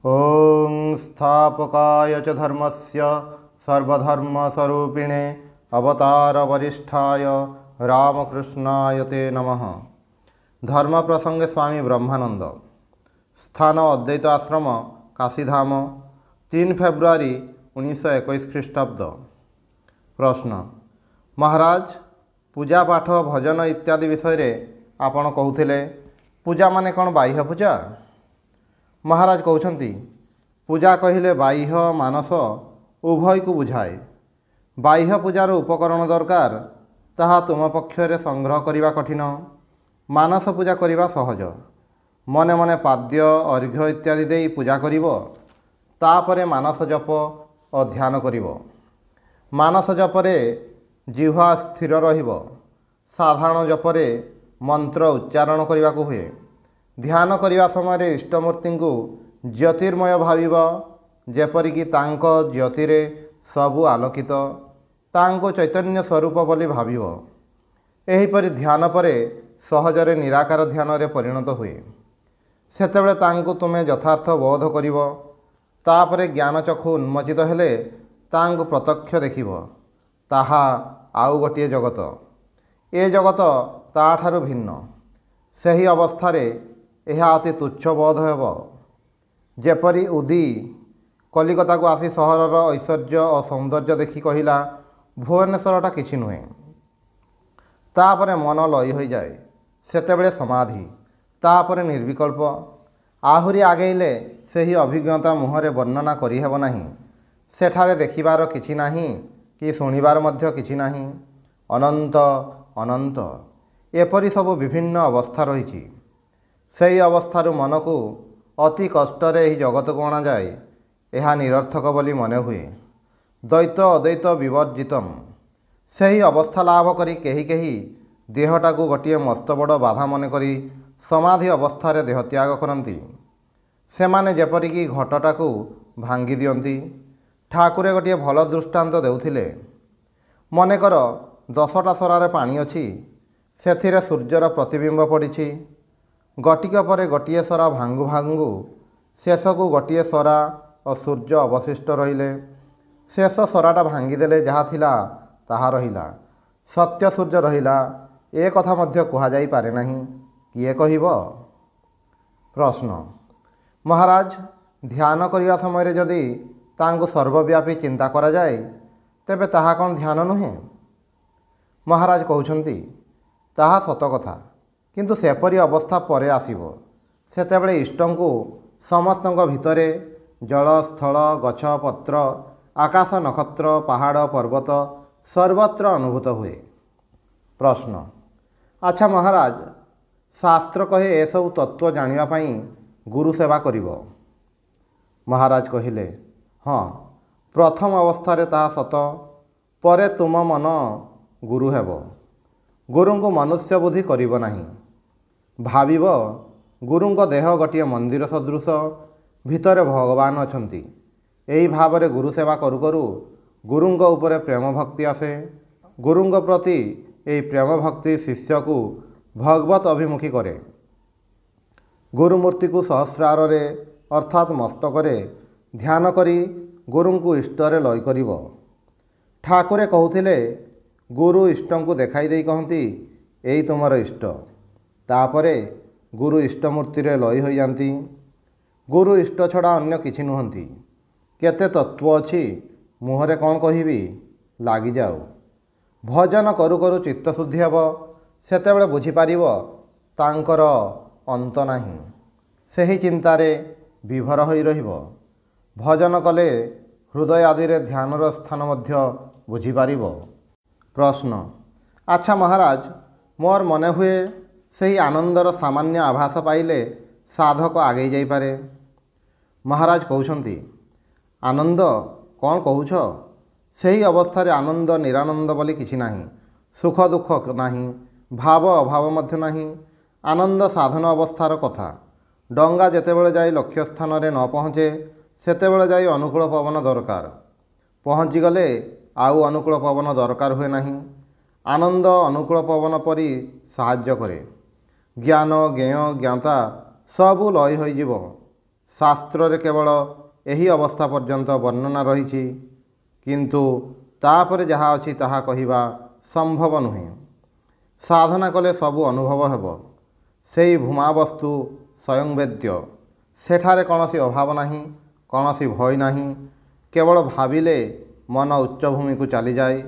ॐ स्थापकाय च धर्मस्य सर्वधर्मस्वरूपिणे अवतारवरिष्ठाय रामकृष्णाय ते नमः। धर्म प्रसंगे स्वामी ब्रह्मानंद। स्थान अद्वैत आश्रम काशीधाम 3 फेब्रुआरी 1921 ख्रीष्टाब्द। प्रश्न महाराज पूजा पाठ भजन इत्यादि विषय रे आपण कहूथिले पूजा माने कौन बाह्य पूजा? महाराज कहते पूजा कहिले बाह्य मानस उभय को बुझाए। बाह्य पूजार उपकरण दरकार ताहा तुम पक्षरे संग्रह करने कठिन। मानस पूजा करने सहज। मने मने पाद्य अर्घ्य इत्यादि दे पूजा करिवो, तापरे मानस जप और ध्यान करिवो। मानस जपरे जिह्वा स्थिर रहिबो। साधारण जपरे मंत्र उच्चारण करने को हुए। ध्यान करने समय इष्टमूर्ति को ज्योतिर्मय भाविब, जेपरिकी तांको ज्योतिरे सबु आलोकित, तांको चैतन्य स्वरूप बोली भाविब। एहीपरि ध्यान परे सहजरे निराकार ध्यान रे परिणत हुए। सेतेबेले तांको तुमे यथार्थ बोध करिब। तापरे ज्ञान चक्षु उन्मोचित हेले तांको प्रत्यक्ष देखिब। ताहा आउ गोटिए जगत। ए जगत ताठारु भिन्न। सही अवस्थारे यह अति तुच्छ बोध हेब। जेपरी उदी कलिकता को आसी सहरर ऐश्वर्य और सौंदर्य देखि कहिला भुवनेश्वरटा किछि नुहे। तापरे मन लय हो जाए। सेतेबेले समाधि, तापरे निर्विकल्प। आहुरी आगेले सही अभिज्ञता मुहरे वर्णना करि हेब नाही। सेठारे देखिबार किछि नाही कि शुणिबार मध्य किछि नाही। अनंत अनंत एपरि सब विभिन्न अवस्था रही। सही अवस्थार मन को अति कष्टरे ही जगत को अणा जाए। यह निरर्थक बोली मने हुए। द्वैत अद्वैत विवर्जितम। सही अवस्था लाभ करी केही केही देहटा को गोटे मस्त बड़ बाधा मन करी समाधि अवस्था देह त्याग करती। सेमाने जेपरिकी घटटा को भांगी दियंती। ठाकुरे गोटे भल दृष्टांत देउथिले। मनेकर 10टा सरारे पानी अछि, सेथिरे सूर्यर प्रतिबिंब पड़िछि। गटिक परे गोटे सरा भांगु भांगु शेषकु गोटे सरा और सूर्य अवशिष्ट रहिले। शेष सराटा भांगीदेले जहा थिला ताहा रहिला, सत्य सूर्य रहिला। ए कथा मध्य कहा जाई पारे नाही, किए कहिब? प्रश्न महाराज ध्यान करिया समय रे जदि तांको सर्वव्यापी चिंता करा जाए तेबे ताहा कौन ध्यान नुहे? महाराज कहउछंती ताहा सत कथा, किंतु सेपरी अवस्था परे आसीबो। सेतेबेले इष्टंकु समस्तंक भितरे जल स्थल गछ पत्र आकाश नक्षत्र पहाड़ पर्वत सर्वत्र अनुभूत हुए। प्रश्न अच्छा महाराज शास्त्र कहे ए सब तत्व जानिबा पई गुरु सेवा करिवो? महाराज कहिले हाँ, प्रथम अवस्था ताहा सत, परे तुम मन गुरु हेबो। गुरु को मनुष्य बुद्धि करिवो नाही। भाविब गुरुंक देह गोटे मंदिर सदृश, भितरे भगवान अछंती। एही भावरे गुरु सेवा करू करू गुरुंक उपरे प्रेम भक्ति आसे। गुरुंक प्रति एही प्रेम भक्ति शिष्य को भगवत अभिमुखी करे। गुरुमूर्ति को सहस्रार रे अर्थात मस्तकरे ध्यान करी गुरुं को इष्टरे लय करिवो। ठाकुरे कहूथिले गुरु इष्टं को देखाई देई कहती एई तुमर इष्ट। तापरे गुरु इष्टमूर्ति रे लय हो जाती। गुरु इष्ट छड़ा अन्य किछि नुहंती। केते तत्व अछि मुहरे कौन कहिबी, लागी जाओ। भजन करू करू चित्त शुद्धि हेब। सेतेबेले बुझी पारिबो तांकर अंत नाही। सेही चिंतारे विभर होई रहिबो। भजन कले हृदय आदि रे ध्यानर स्थान मध्य बुझी पारिबो। प्रश्न अच्छा महाराज मोर मने हुए सही आनंदर सामान्य आभास पाइले साधक आगे जाई पारे। महाराज कहउछंती आनंद कौन कहूछ? सही अवस्था आनंद निरानंद बोली किछि नाही। सुख दुख नाही, भाव अभाव मध्य नाही। आनंद साधन अवस्थार कथा। डंगा जेतेबेले जाई लक्ष्य स्थान रे न पहुँचे सेतेबेले जाई अनुकूल पवन दरकार। पहुँची गले आउ अनुकूल पवन दरकार हुए नाही। आनंद अनुकूल पवन परी साहाय्य करे। ज्ञान ज्ञेय ज्ञाता सबू लय होइजिब। ଶାସ୍ତ୍ରରେ କେବଳ ଏହି ଅବସ୍ଥା ପର୍ଯ୍ୟନ୍ତ ବର୍ଣ୍ଣନା ରହିଛି, କିନ୍ତୁ ତାପରେ ଯାହା ଅଛି ତାହା କହିବା ସମ୍ଭବ ନୁହେଁ। ସାଧନା କଲେ ସବୁ ଅନୁଭବ ହେବ। ସେହି ଭୂମାବସ୍ତୁ ସ୍ୱୟଂ ବେଦ୍ୟ। ସେଠାରେ କୌଣସି ଅଭାବ ନାହିଁ, କୌଣସି ଭୟ ନାହିଁ। କେବଳ ଭାବିଲେ ମନ ଉଚ୍ଚଭୂମିକୁ ଚାଲିଯାଏ।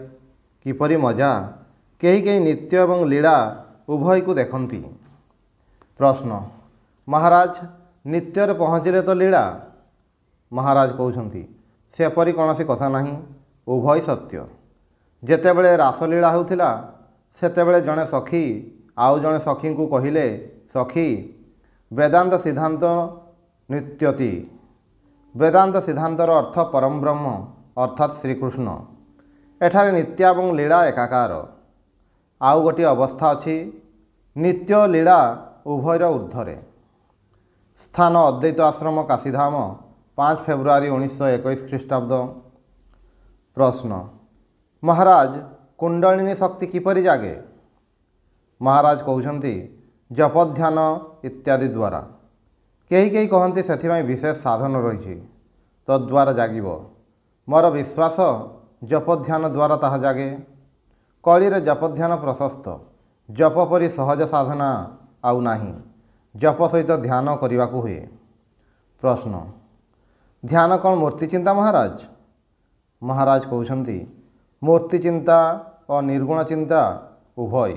କିପରି ମଜା! କେହି କେହି ନିତ୍ୟ ଏବଂ ଲୀଳା ଉଭୟକୁ ଦେଖନ୍ତି। ପ୍ରଶ୍ନ, ମହାରାଜ ନିତ୍ୟରେ ପହଞ୍ଚିଲେ ତ ଲୀଳା? ମହାରାଜ କହୁଛନ୍ତି, ସେପରି କୌଣସି କଥା ନାହିଁ, ଉଭୟ ସତ୍ୟ। ଯେତେବେଳେ ରାସଲୀଳା ହେଉଥିଲା ସେତେବେଳେ ଜଣେ ସଖୀ ଆଉ ଜଣେ ସଖୀଙ୍କୁ କହିଲେ, ସଖୀ, ବେଦାନ୍ତ ସିଦ୍ଧାନ୍ତ ନୃତ୍ୟତି। ବେଦାନ୍ତ ସିଦ୍ଧାନ୍ତର ଅର୍ଥ ପରମବ୍ରହ୍ମ ଅର୍ଥାତ୍ ଶ୍ରୀକୃଷ୍ଣ। ଏଠାରେ ନିତ୍ୟ ଏବଂ ଲୀଳା ଏକାକାର। ଆଉ ଗୋଟିଏ ଅବସ୍ଥା ଅଛି, ନିତ୍ୟ ଲୀଳା ଉଭୟର ଊର୍ଦ୍ଧ୍ୱରେ। ସ୍ଥାନ ଅଦ୍ୱୈତ ଆଶ୍ରମ କାଶୀଧାମ, 5 ଫେବୃଆରୀ 1921 ଖ୍ରୀଷ୍ଟାବ୍ଦ। ପ୍ରଶ୍ନ, ମହାରାଜ କୁଣ୍ଡଳିନୀ ଶକ୍ତି କିପରି ଜାଗେ? ମହାରାଜ କହୁଛନ୍ତି, ଜପଧ୍ୟାନ ଇତ୍ୟାଦି ଦ୍ୱାରା। କେହି କେହି କହନ୍ତି ସେଥିପାଇଁ ବିଶେଷ ସାଧନ ରହିଛି, ତଦ୍ୱାରା ଜାଗିବ। ମୋର ବିଶ୍ୱାସ ଜପଧ୍ୟାନ ଦ୍ୱାରା ତାହା ଜାଗେ। କଳିରେ ଜପଧ୍ୟାନ ପ୍ରଶସ୍ତ। ଜପ ପରି ସହଜ ସାଧନା ଆଉ ନାହିଁ। ଜପ ସହିତ ଧ୍ୟାନ କରିବାକୁ ହୁଏ। ପ୍ରଶ୍ନ, ଧ୍ୟାନ କ'ଣ ମୂର୍ତ୍ତି ଚିନ୍ତା ମହାରାଜ? ମହାରାଜ କହୁଛନ୍ତି, ମୂର୍ତ୍ତି ଚିନ୍ତା ଓ ନିର୍ଗୁଣ ଚିନ୍ତା ଉଭୟ।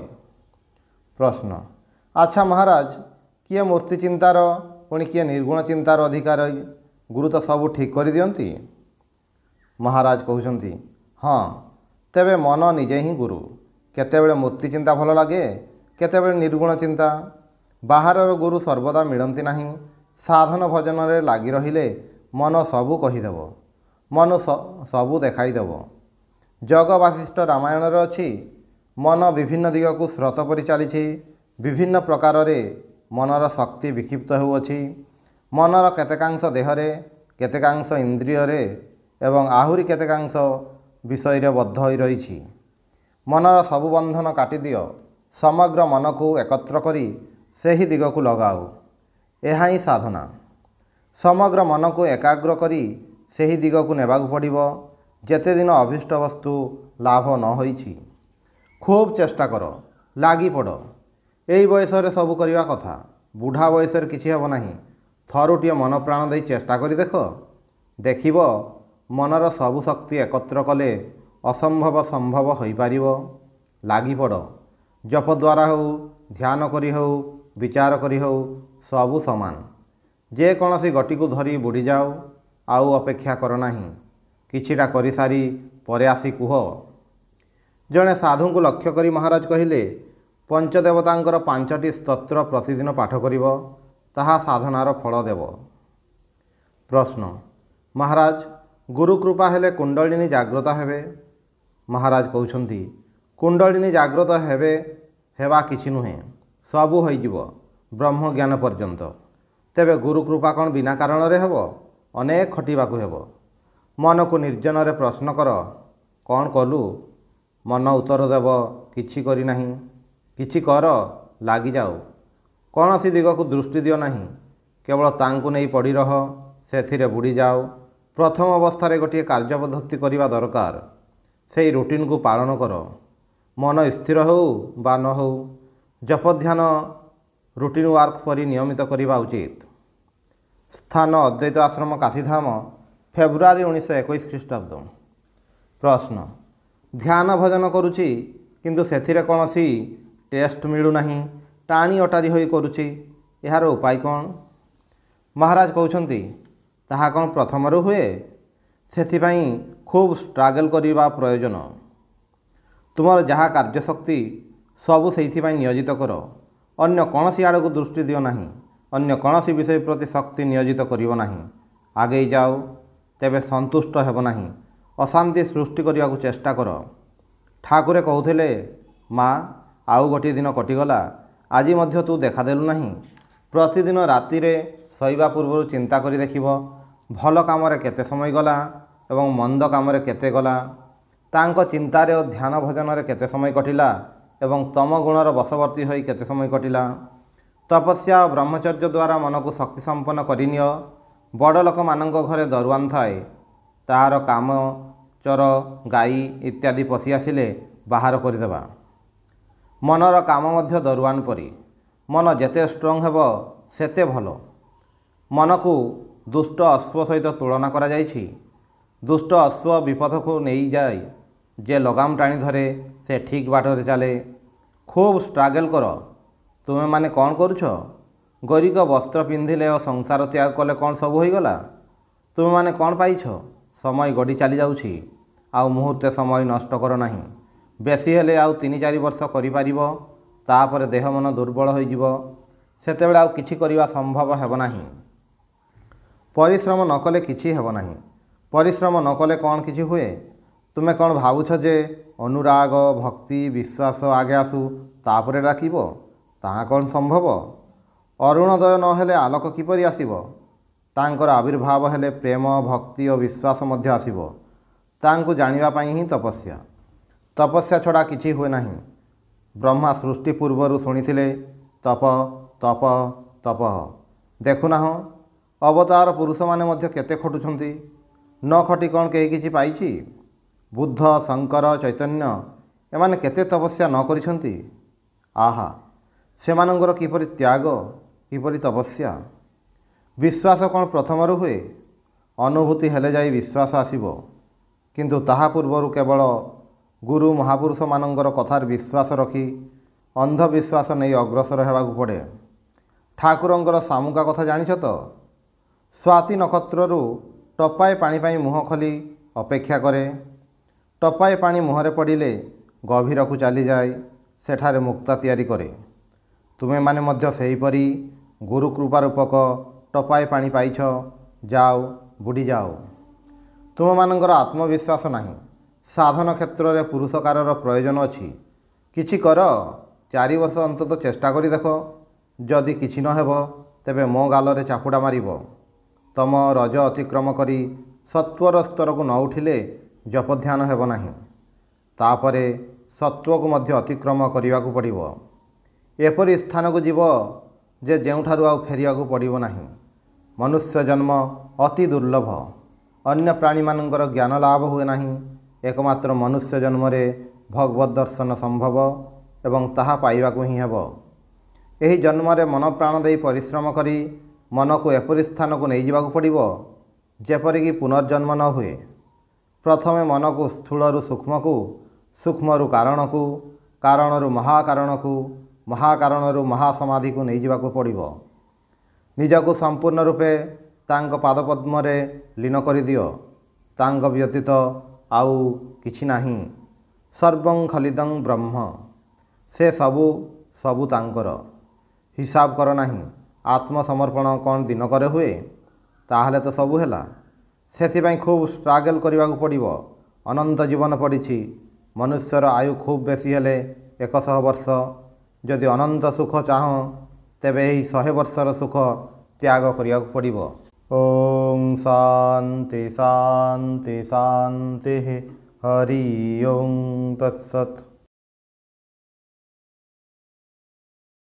ପ୍ରଶ୍ନ, ଆଚ୍ଛା ମହାରାଜ, କିଏ ମୂର୍ତ୍ତି ଚିନ୍ତାର ପୁଣି କିଏ ନିର୍ଗୁଣ ଚିନ୍ତାର ଅଧିକାରୀ? ଗୁରୁ ତ ସବୁ ଠିକ୍ କରିଦିଅନ୍ତି। ମହାରାଜ କହୁଛନ୍ତି, ହଁ, ତେବେ ମନ ନିଜେ ହିଁ ଗୁରୁ। କେତେବେଳେ ମୂର୍ତ୍ତି ଚିନ୍ତା ଭଲ ଲାଗେ, କେତେବେଳେ ନିର୍ଗୁଣ ଚିନ୍ତା। ବାହାରର ଗୁରୁ ସର୍ବଦା ମିଳନ୍ତି ନାହିଁ। ସାଧନ ଭଜନରେ ଲାଗି ରହିଲେ ମନ ସବୁ କହିଦେବ, ମନ ସବୁ ଦେଖାଇଦେବ। ଜଗ ବାସିଷ୍ଠ ରାମାୟଣରେ ଅଛି, ମନ ବିଭିନ୍ନ ଦିଗକୁ ସ୍ରୋତ ପରି ଚାଲିଛି। ବିଭିନ୍ନ ପ୍ରକାରରେ ମନର ଶକ୍ତି ବିକ୍ଷିପ୍ତ ହେଉଅଛି। ମନର କେତେକାଂଶ ଦେହରେ, କେତେକାଂଶ ଇନ୍ଦ୍ରିୟରେ ଏବଂ ଆହୁରି କେତେକାଂଶ ବିଷୟରେ ବଦ୍ଧ ହୋଇ ରହିଛି। ମନର ସବୁ ବନ୍ଧନ କାଟିଦିଅ। ସମଗ୍ର ମନକୁ ଏକତ୍ର କରି ସେହି ଦିଗକୁ ଲଗାଉ। ଏହା ହିଁ ସାଧନା। ସମଗ୍ର ମନକୁ ଏକାଗ୍ର କରି ସେହି ଦିଗକୁ ନେବାକୁ ପଡ଼ିବ। ଯେତେ ଦିନ ଅଭୀଷ୍ଟ ବସ୍ତୁ ଲାଭ ନ ହୋଇଛି, ଖୁବ୍ ଚେଷ୍ଟା କର, ଲାଗିପଡ଼। ଏହି ବୟସରେ ସବୁ କରିବା କଥା। ବୁଢ଼ା ବୟସରେ କିଛି ହେବ ନାହିଁ। ଥରୁଟିଏ ମନ ପ୍ରାଣ ଦେଇ ଚେଷ୍ଟା କରି ଦେଖ। ଦେଖିବ ମନର ସବୁ ଶକ୍ତି ଏକତ୍ର କଲେ ଅସମ୍ଭବ ସମ୍ଭବ ହୋଇପାରିବ। ଲାଗିପଡ଼। ଜପ ଦ୍ୱାରା ହେଉ, ଧ୍ୟାନ କରି ହେଉ, ବିଚାର କରି ହେଉ, ସବୁ ସମାନ। ଯେକୌଣସି ଗଟିକୁ ଧରି ବୁଡ଼ିଯାଉ, ଆଉ ଅପେକ୍ଷା କର ନାହିଁ। କିଛିଟା କରିସାରି ପରେ ଆସି କୁହ। ଜଣେ ସାଧୁଙ୍କୁ ଲକ୍ଷ୍ୟ କରି ମହାରାଜ କହିଲେ, ପଞ୍ଚଦେବତାଙ୍କର 5ଟି ସ୍ତୋତ୍ର ପ୍ରତିଦିନ ପାଠ କରିବ, ତାହା ସାଧନାର ଫଳ ଦେବ। ପ୍ରଶ୍ନ, ମହାରାଜ ଗୁରୁ କୃପା ହେଲେ କୁଣ୍ଡଳିନୀ ଜାଗ୍ରତ ହେବେ? ମହାରାଜ କହୁଛନ୍ତି, କୁଣ୍ଡଳିନୀ ଜାଗ୍ରତ ହେବା କିଛି ନୁହେଁ, ସବୁ ହୋଇଯିବ ବ୍ରହ୍ମଜ୍ଞାନ ପର୍ଯ୍ୟନ୍ତ। ତେବେ ଗୁରୁ କୃପା କ'ଣ ବିନା କାରଣରେ ହେବ? ଅନେକ ଖଟିବାକୁ ହେବ। ମନକୁ ନିର୍ଜନରେ ପ୍ରଶ୍ନ କର, କ'ଣ କଲୁ? ମନ ଉତ୍ତର ଦେବ, କିଛି କରିନାହିଁ। କିଛି କର, ଲାଗିଯାଉ। କୌଣସି ଦିଗକୁ ଦୃଷ୍ଟି ଦିଅ ନାହିଁ। କେବଳ ତାଙ୍କୁ ନେଇ ପଡ଼ି ରହ, ସେଥିରେ ବୁଡ଼ିଯାଅ। ପ୍ରଥମ ଅବସ୍ଥାରେ ଗୋଟିଏ କାର୍ଯ୍ୟ ପଦ୍ଧତି କରିବା ଦରକାର। ସେହି ରୁଟିନ୍କୁ ପାଳନ କର। ମନ ସ୍ଥିର ହେଉ ବା ନ ହେଉ, ଜପଧ୍ୟାନ ରୁଟିନ୍ ୱାର୍କ ପରି ନିୟମିତ କରିବା ଉଚିତ। ସ୍ଥାନ ଅଦ୍ୱୈତ ଆଶ୍ରମ କାଶୀଧାମ, ଫେବୃଆରୀ 1921 ଖ୍ରୀଷ୍ଟାବ୍ଦ। ପ୍ରଶ୍ନ, ଧ୍ୟାନ ଭଜନ କରୁଛି, କିନ୍ତୁ ସେଥିରେ କୌଣସି ଟେଷ୍ଟ ମିଳୁନାହିଁ। ଟାଣି ଅଟାରି ହୋଇ କରୁଛି, ଏହାର ଉପାୟ କ'ଣ? ମହାରାଜ କହୁଛନ୍ତି, ତାହା କ'ଣ ପ୍ରଥମରୁ ହୁଏ? ସେଥିପାଇଁ ଖୁବ୍ ଷ୍ଟ୍ରଗଲ୍ କରିବା ପ୍ରୟୋଜନ। ତୁମର ଯାହା କାର୍ଯ୍ୟଶକ୍ତି ସବୁ ସେଇଥିପାଇଁ ନିୟୋଜିତ କର। ଅନ୍ୟ କୌଣସି ଆଡ଼କୁ ଦୃଷ୍ଟି ଦିଅ ନାହିଁ। ଅନ୍ୟ କୌଣସି ବିଷୟ ପ୍ରତି ଶକ୍ତି ନିୟୋଜିତ କରିବ ନାହିଁ। ଆଗେଇ ଯାଅ, ତେବେ ସନ୍ତୁଷ୍ଟ ହେବ ନାହିଁ। ଅଶାନ୍ତି ସୃଷ୍ଟି କରିବାକୁ ଚେଷ୍ଟା କର। ଠାକୁରେ କହୁଥିଲେ, ମା, ଆଉ ଗୋଟିଏ ଦିନ କଟିଗଲା, ଆଜି ମଧ୍ୟ ତୁ ଦେଖାଦେଲୁ ନାହିଁ। ପ୍ରତିଦିନ ରାତିରେ ଶୋଇବା ପୂର୍ବରୁ ଚିନ୍ତା କରି ଦେଖିବ, ଭଲ କାମରେ କେତେ ସମୟ ଗଲା ଏବଂ ମନ୍ଦ କାମରେ କେତେ ଗଲା। ତାଙ୍କ ଚିନ୍ତାରେ ଓ ଧ୍ୟାନ ଭଜନରେ କେତେ ସମୟ କଟିଲା ଏବଂ ତମ ଗୁଣର ବଶବର୍ତ୍ତୀ ହୋଇ କେତେ ସମୟ କଟିଲା। ତପସ୍ୟା ଓ ବ୍ରହ୍ମଚର୍ଯ୍ୟ ଦ୍ୱାରା ମନକୁ ଶକ୍ତି ସମ୍ପନ୍ନ କରିନିଅ। ବଡ଼ ଲୋକମାନଙ୍କ ଘରେ ଦରୁଆନ୍ ଥାଏ, ତାହାର କାମ ଚୋର ଗାଈ ଇତ୍ୟାଦି ପଶି ଆସିଲେ ବାହାର କରିଦେବା। ମନର କାମ ମଧ୍ୟ ଦରୁଆନ୍ ପରି। ମନ ଯେତେ ଷ୍ଟ୍ରଙ୍ଗ ହେବ ସେତେ ଭଲ। ମନକୁ ଦୁଷ୍ଟ ଅଶ୍ଵ ସହିତ ତୁଳନା କରାଯାଇଛି। ଦୁଷ୍ଟ ଅଶ୍ଵ ବିପଥକୁ ନେଇଯାଏ, ଯେ ଲଗାମ ଟାଣି ଧରେ ସେ ଠିକ୍ ବାଟରେ ଚାଲେ। ଖୁବ୍ ଷ୍ଟ୍ରାଗଲ୍ କର। ତୁମେମାନେ କ'ଣ କରୁଛ? ଗରିବ ବସ୍ତ୍ର ପିନ୍ଧିଲେ ଓ ସଂସାର ତ୍ୟାଗ କଲେ କ'ଣ ସବୁ ହୋଇଗଲା? ତୁମେମାନେ କ'ଣ ପାଇଛ? ସମୟ ଗଡ଼ି ଚାଲିଯାଉଛି, ଆଉ ମୁହୂର୍ତ୍ତେ ସମୟ ନଷ୍ଟ କର ନାହିଁ। ବେଶୀ ହେଲେ ଆଉ 3-4 ବର୍ଷ କରିପାରିବ, ତାପରେ ଦେହ ମନ ଦୁର୍ବଳ ହୋଇଯିବ। ସେତେବେଳେ ଆଉ କିଛି କରିବା ସମ୍ଭବ ହେବ ନାହିଁ। ପରିଶ୍ରମ ନ କଲେ କିଛି ହେବ ନାହିଁ। ପରିଶ୍ରମ ନ କଲେ କ'ଣ କିଛି ହୁଏ? ତୁମେ କ'ଣ ଭାବୁଛ ଯେ ଅନୁରାଗ ଭକ୍ତି ବିଶ୍ୱାସ ଆଗେ ଆସୁ ତାପରେ ଡାକିବ? ତାହା କ'ଣ ସମ୍ଭବ? ଅରୁଣୋଦୟ ନ ହେଲେ ଆଲୋକ କିପରି ଆସିବ? ତାଙ୍କର ଆବିର୍ଭାବ ହେଲେ ପ୍ରେମ ଭକ୍ତି ଓ ବିଶ୍ୱାସ ମଧ୍ୟ ଆସିବ। ତାଙ୍କୁ ଜାଣିବା ପାଇଁ ହିଁ ତପସ୍ୟା। ତପସ୍ୟା ଛଡ଼ା କିଛି ହୁଏ ନାହିଁ। ବ୍ରହ୍ମା ସୃଷ୍ଟି ପୂର୍ବରୁ ଶୁଣିଥିଲେ ତପ ତପ ତପ। ଦେଖୁନାହଁ ଅବତାର ପୁରୁଷମାନେ ମଧ୍ୟ କେତେ ଖଟୁଛନ୍ତି। ନ ଖଟି କ'ଣ କେହି କିଛି ପାଇଛି? ବୁଦ୍ଧ ଶଙ୍କର ଚୈତନ୍ୟ ଏମାନେ କେତେ ତପସ୍ୟା ନ କରିଛନ୍ତି। ଆହା, ସେମାନଙ୍କର କିପରି ତ୍ୟାଗ, କିପରି ତପସ୍ୟା। ବିଶ୍ୱାସ କ'ଣ ପ୍ରଥମରୁ ହୁଏ? ଅନୁଭୂତି ହେଲେ ଯାଇ ବିଶ୍ୱାସ ଆସିବ। କିନ୍ତୁ ତାହା ପୂର୍ବରୁ କେବଳ ଗୁରୁ ମହାପୁରୁଷମାନଙ୍କର କଥାରେ ବିଶ୍ୱାସ ରଖି ଅନ୍ଧବିଶ୍ୱାସ ନେଇ ଅଗ୍ରସର ହେବାକୁ ପଡ଼େ। ଠାକୁରଙ୍କର ଶାମୁକା କଥା ଜାଣିଛ ତ? ସ୍ୱାତି ନକ୍ଷତ୍ରରୁ ଟୋପାଏ ପାଣି ପାଇଁ ମୁହଁ ଖୋଲି ଅପେକ୍ଷା କରେ। ଟୋପାଏ ପାଣି ମୁହଁରେ ପଡ଼ିଲେ ଗଭୀରକୁ ଚାଲିଯାଏ, ସେଠାରେ ମୁକ୍ତା ତିଆରି କରେ। ତୁମେମାନେ ମଧ୍ୟ ସେହିପରି ଗୁରୁ କୃପା ରୂପକ ଟୋପାଏ ପାଣି ପାଇଛ, ଯାଅ ବୁଡ଼ିଯାଅ। ତୁମମାନଙ୍କର ଆତ୍ମବିଶ୍ୱାସ ନାହିଁ। ସାଧନ କ୍ଷେତ୍ରରେ ପୁରୁଷକାରର ପ୍ରୟୋଜନ ଅଛି। କିଛି କର, 4 ବର୍ଷ ଅନ୍ତତଃ ଚେଷ୍ଟା କରି ଦେଖ। ଯଦି କିଛି ନ ହେବ ତେବେ ମୋ ଗାଲରେ ଚାପୁଡ଼ା ମାରିବ। ତମ ରଜ ଅତିକ୍ରମ କରି ସତ୍ୱର ସ୍ତରକୁ ନ ଉଠିଲେ ଜପଧ୍ୟାନ ହେବ ନାହିଁ। ତାପରେ ସତ୍ୱକୁ ମଧ୍ୟ ଅତିକ୍ରମ କରିବାକୁ ପଡ଼ିବ। ଏପରି ସ୍ଥାନକୁ ଯିବ ଯେ ଯେଉଁଠାରୁ ଆଉ ଫେରିବାକୁ ପଡ଼ିବ ନାହିଁ। ମନୁଷ୍ୟ ଜନ୍ମ ଅତି ଦୁର୍ଲଭ। ଅନ୍ୟ ପ୍ରାଣୀମାନଙ୍କର ଜ୍ଞାନ ଲାଭ ହୁଏ ନାହିଁ। ଏକମାତ୍ର ମନୁଷ୍ୟ ଜନ୍ମରେ ଭଗବତ୍ ଦର୍ଶନ ସମ୍ଭବ ଏବଂ ତାହା ପାଇବାକୁ ହିଁ ହେବ। ଏହି ଜନ୍ମରେ ମନ ପ୍ରାଣ ଦେଇ ପରିଶ୍ରମ କରି ମନକୁ ଏପରି ସ୍ଥାନକୁ ନେଇଯିବାକୁ ପଡ଼ିବ ଯେପରିକି ପୁନର୍ଜନ୍ମ ନ ହୁଏ। ପ୍ରଥମେ ମନକୁ ସ୍ଥୂଳରୁ ସୂକ୍ଷ୍ମକୁ, ସୂକ୍ଷ୍ମରୁ କାରଣକୁ, କାରଣରୁ ମହାକାରଣକୁ, ମହାକାରଣରୁ ମହାସମାଧିକୁ ନେଇଯିବାକୁ ପଡ଼ିବ। ନିଜକୁ ସମ୍ପୂର୍ଣ୍ଣ ରୂପେ ତାଙ୍କ ପାଦପଦ୍ମରେ ଲୀନ କରିଦିଅ। ତାଙ୍କ ବ୍ୟତୀତ ଆଉ କିଛି ନାହିଁ। ସର୍ବଂ ଖଲିଦଂ ବ୍ରହ୍ମ। ସେ ସବୁ ତାଙ୍କର। ହିସାବ କର ନାହିଁ। ଆତ୍ମସମର୍ପଣ କ'ଣ ଦିନକରେ ହୁଏ? ତାହେଲେ ତ ସବୁ ହେଲା। ସେଥିପାଇଁ ଖୁବ୍ ଷ୍ଟ୍ରାଗଲ୍ କରିବାକୁ ପଡ଼ିବ। ଅନନ୍ତ ଜୀବନ ପଡ଼ିଛି। ମନୁଷ୍ୟର ଆୟୁ ଖୁବ୍ ବେଶୀ ହେଲେ 100 ବର୍ଷ। ଯଦି ଅନନ୍ତ ସୁଖ ଚାହଁ ତେବେ ଏହି 100 ବର୍ଷର ସୁଖ ତ୍ୟାଗ କରିବାକୁ ପଡ଼ିବ। ଓಂ ଶାନ୍ତି ଶାନ୍ତି ଶାନ୍ତି। ହରି ଓಂ ତତ୍ସତ୍।